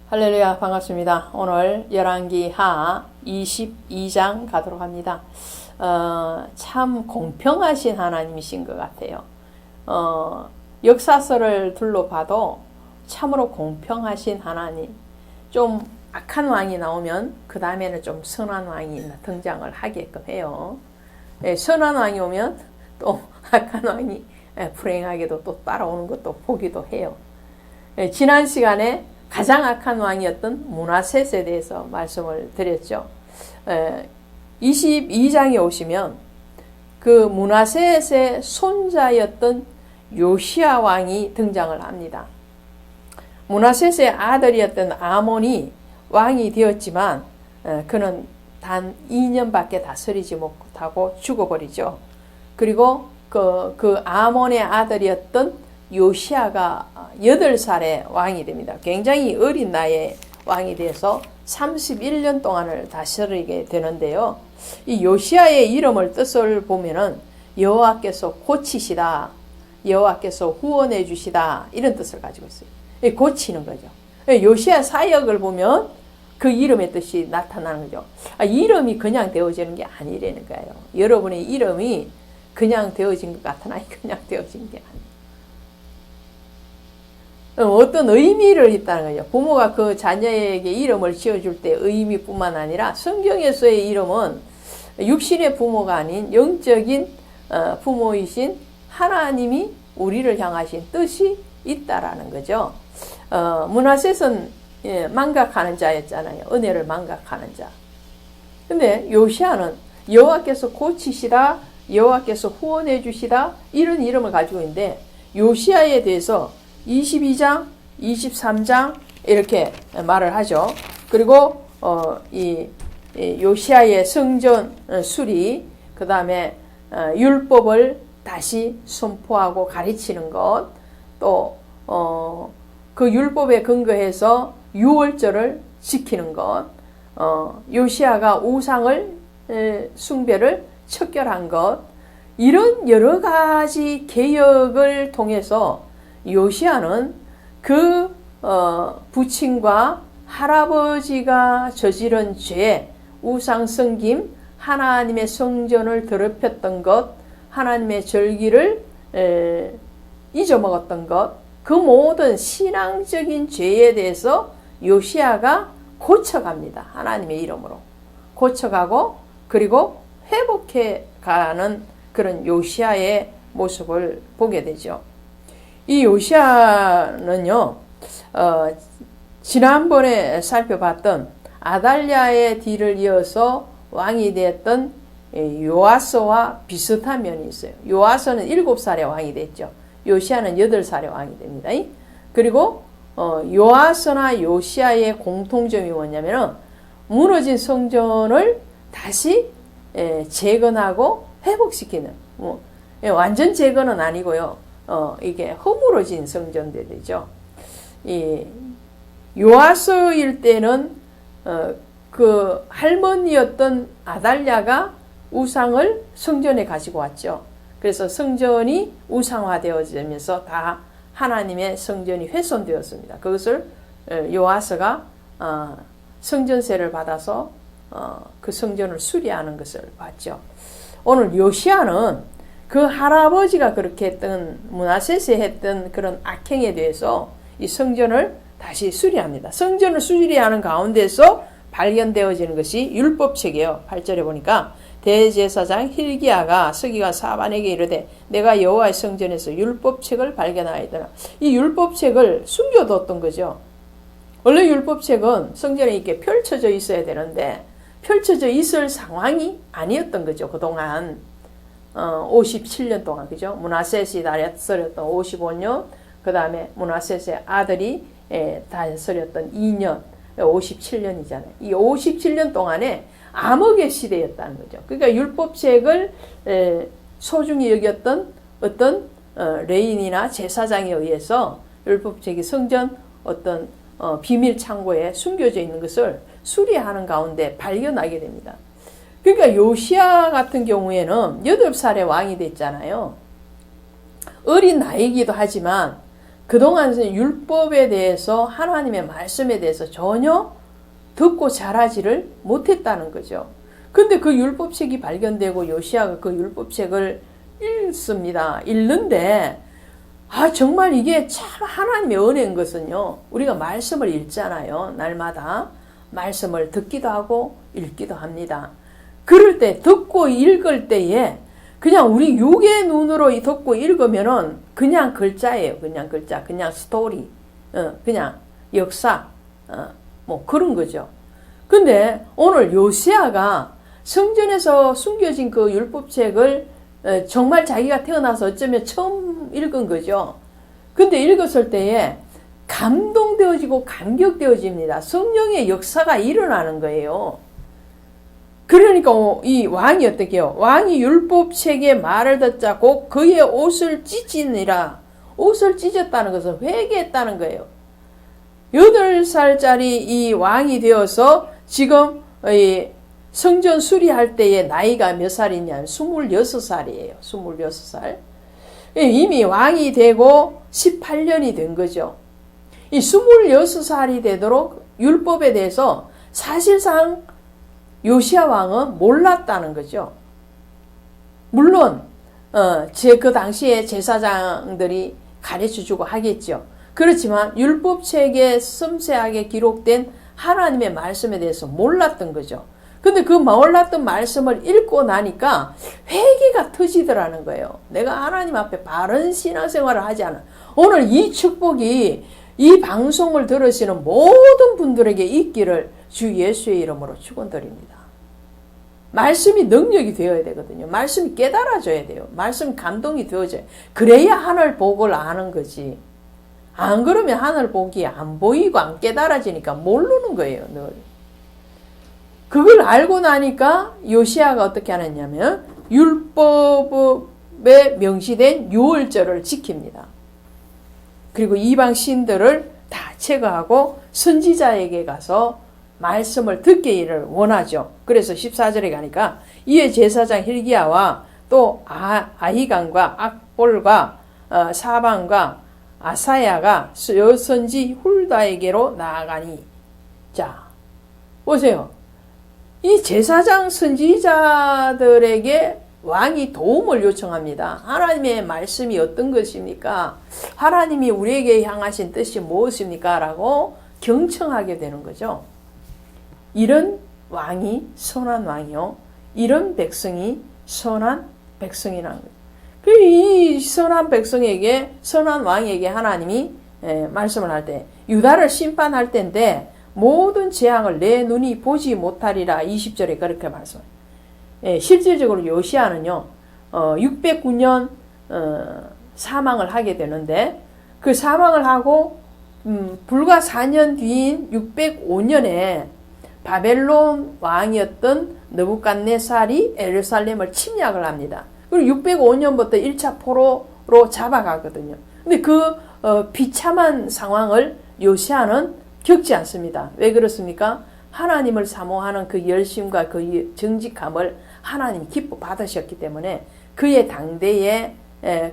할렐루야, 반갑습니다. 오늘 열왕기 하 22장 가도록 합니다. 참 공평하신 하나님이신 것 같아요. 역사서를 둘러봐도 참으로 공평하신 하나님. 좀 악한 왕이 나오면 그 다음에는 좀 선한 왕이 등장을 하게끔 해요. 선한 왕이 오면 또 악한 왕이 불행하게도 또 따라오는 것도 보기도 해요. 지난 시간에 가장 악한 왕이었던 므낫셋에 대해서 말씀을 드렸죠. 22장에 오시면 그 므낫셋의 손자였던 요시야 왕이 등장을 합니다. 므낫셋의 아들이었던 아몬이 왕이 되었지만 그는 단 2년밖에 다스리지 못하고 죽어버리죠. 그리고 그 아몬의 아들이었던 요시야가 8살의 왕이 됩니다. 굉장히 어린 나이에 왕이 돼서 31년 동안을 다스리게 되는데요. 이 요시야의 이름을 뜻을 보면은 여호와께서 고치시다, 여호와께서 후원해 주시다 이런 뜻을 가지고 있어요. 고치는 거죠. 요시야 사역을 보면 그 이름의 뜻이 나타나는 거죠. 이름이 그냥 되어지는 게 아니라는 거예요. 여러분의 이름이 그냥 되어진 것 같으나 그냥 되어진 게 아니에요. 어떤 의미를 있다는 거죠. 부모가 그 자녀에게 이름을 지어줄 때 의미뿐만 아니라 성경에서의 이름은 육신의 부모가 아닌 영적인 부모이신 하나님이 우리를 향하신 뜻이 있다라는 거죠. 므낫셋은 망각하는 자였잖아요. 은혜를 망각하는 자. 근데 요시야는 여호와께서 고치시다, 여호와께서 후원해 주시다 이런 이름을 가지고 있는데 요시야에 대해서 22장, 23장 이렇게 말을 하죠. 그리고 이 요시야의 성전 수리, 그 다음에 율법을 다시 선포하고 가르치는 것, 또 그 율법에 근거해서 유월절을 지키는 것, 요시야가 우상을 숭배를 척결한 것, 이런 여러 가지 개혁을 통해서 요시야는 그 부친과 할아버지가 저지른 죄, 우상 섬김, 하나님의 성전을 더럽혔던 것, 하나님의 절기를 잊어먹었던 것, 그 모든 신앙적인 죄에 대해서 요시야가 고쳐갑니다. 하나님의 이름으로 고쳐가고 그리고 회복해가는 그런 요시야의 모습을 보게 되죠. 이 요시야는요, 지난번에 살펴봤던 아달랴의 뒤를 이어서 왕이 되었던 요아스와 비슷한 면이 있어요. 요아스는 7살에 왕이 됐죠. 요시야는 8살에 왕이 됩니다. 그리고 요아스나 요시야의 공통점이 뭐냐면은 무너진 성전을 다시 재건하고 회복시키는, 완전 재건은 아니고요. 이게 허물어진 성전들이죠. 이 요아스일 때는 그 할머니였던 아달랴가 우상을 성전에 가지고 왔죠. 그래서 성전이 우상화되어지면서 다 하나님의 성전이 훼손되었습니다. 그것을 요아스가 성전세를 받아서 그 성전을 수리하는 것을 봤죠. 오늘 요시야는 그 할아버지가 그렇게 했던, 므낫셋이 했던 그런 악행에 대해서 이 성전을 다시 수리합니다. 성전을 수리하는 가운데서 발견되어지는 것이 율법책이에요. 8절에 보니까 대제사장 hil기야가 서기관 사반에게 이르되 내가 여호와의 성전에서 율법책을 발견하였더라. 이 율법책을 숨겨뒀던 거죠. 원래 율법책은 성전에 이렇게 펼쳐져 있어야 되는데 펼쳐져 있을 상황이 아니었던 거죠. 그동안 57년 동안, 그죠? 므낫셋이 다스렸던 55년, 그 다음에 므낫셋의 아들이 다스렸던 2년, 57년이잖아요. 이 57년 동안에 암흑의 시대였다는 거죠. 그러니까 율법책을 소중히 여겼던 어떤 레인이나 제사장에 의해서 율법책이 성전 어떤 비밀 창고에 숨겨져 있는 것을 수리하는 가운데 발견하게 됩니다. 그러니까 요시야 같은 경우에는 8살의 왕이 됐잖아요. 어린 나이기도 하지만 그동안 율법에 대해서 하나님의 말씀에 대해서 전혀 듣고 자라지를 못했다는 거죠. 근데 그 율법책이 발견되고 요시야가 그 율법책을 읽습니다. 읽는데 정말 이게 참 하나님의 은혜인 것은요. 우리가 말씀을 읽잖아요. 날마다 말씀을 듣기도 하고 읽기도 합니다. 그럴 때 듣고 읽을 때에 그냥 우리 육의 눈으로 듣고 읽으면은 그냥 글자예요. 그냥 글자, 그냥 스토리, 그냥 역사, 뭐 그런 거죠. 근데 오늘 요시야가 성전에서 숨겨진 그 율법책을 정말 자기가 태어나서 어쩌면 처음 읽은 거죠. 근데 읽었을 때에 감동되어지고 감격되어집니다. 성령의 역사가 일어나는 거예요. 그러니까 이 왕이 어떻게 해요? 왕이 율법책의 말을 듣자 곧 그의 옷을 찢으니라. 옷을 찢었다는 것은 회개했다는 거예요. 8살짜리 이 왕이 되어서 지금 성전 수리할 때의 나이가 몇 살이냐? 26살이에요. 26살. 이미 왕이 되고 18년이 된 거죠. 이 26살이 되도록 율법에 대해서 사실상 요시야 왕은 몰랐다는 거죠. 물론 그 당시에 제사장들이 가르쳐주고 하겠죠. 그렇지만 율법책에 섬세하게 기록된 하나님의 말씀에 대해서 몰랐던 거죠. 근데 그 몰랐던 말씀을 읽고 나니까 회개가 터지더라는 거예요. 내가 하나님 앞에 바른 신앙생활을 하지 않아. 오늘 이 축복이 이 방송을 들으시는 모든 분들에게 있기를 주 예수의 이름으로 축원드립니다. 말씀이 능력이 되어야 되거든요. 말씀이 깨달아져야 돼요. 말씀 감동이 되어져요. 그래야 하늘 복을 아는 거지. 안 그러면 하늘 복이 안 보이고 안 깨달아지니까 모르는 거예요. 늘. 그걸 알고 나니까 요시야가 어떻게 하느냐면 율법에 명시된 유월절을 지킵니다. 그리고 이방 신들을 다 제거하고 선지자에게 가서 말씀을 듣기를 원하죠. 그래서 14절에 가니까 이에 제사장 hil기야와 또 아히감과 악볼과 사방과 아사야가 여선지 훌다에게로 나아가니. 자, 보세요. 이 제사장 선지자들에게 왕이 도움을 요청합니다. 하나님의 말씀이 어떤 것입니까? 하나님이 우리에게 향하신 뜻이 무엇입니까? 라고 경청하게 되는 거죠. 이런 왕이 선한 왕이요. 이런 백성이 선한 백성이라는 거죠. 이 선한 백성에게, 선한 왕에게 하나님이 말씀을 할 때, 유다를 심판할 때인데, 모든 재앙을 내 눈이 보지 못하리라. 20절에 그렇게 말씀해요. 실질적으로 요시야는요, 609년 사망을 하게 되는데, 그 사망을 하고 불과 4년 뒤인 605년에 바벨론 왕이었던 느부갓네살이 예루살렘을 침략을 합니다. 그리고 605년부터 1차 포로로 잡아가거든요. 근데 그 비참한 상황을 요시야는 겪지 않습니다. 왜 그렇습니까? 하나님을 사모하는 그 열심과 그 정직함을 하나님이 기뻐 받으셨기 때문에 그의 당대에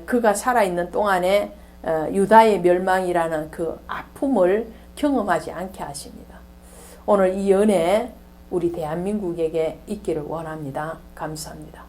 그가 살아있는 동안에 유다의 멸망이라는 그 아픔을 경험하지 않게 하십니다. 오늘 이 은혜 우리 대한민국에게 있기를 원합니다. 감사합니다.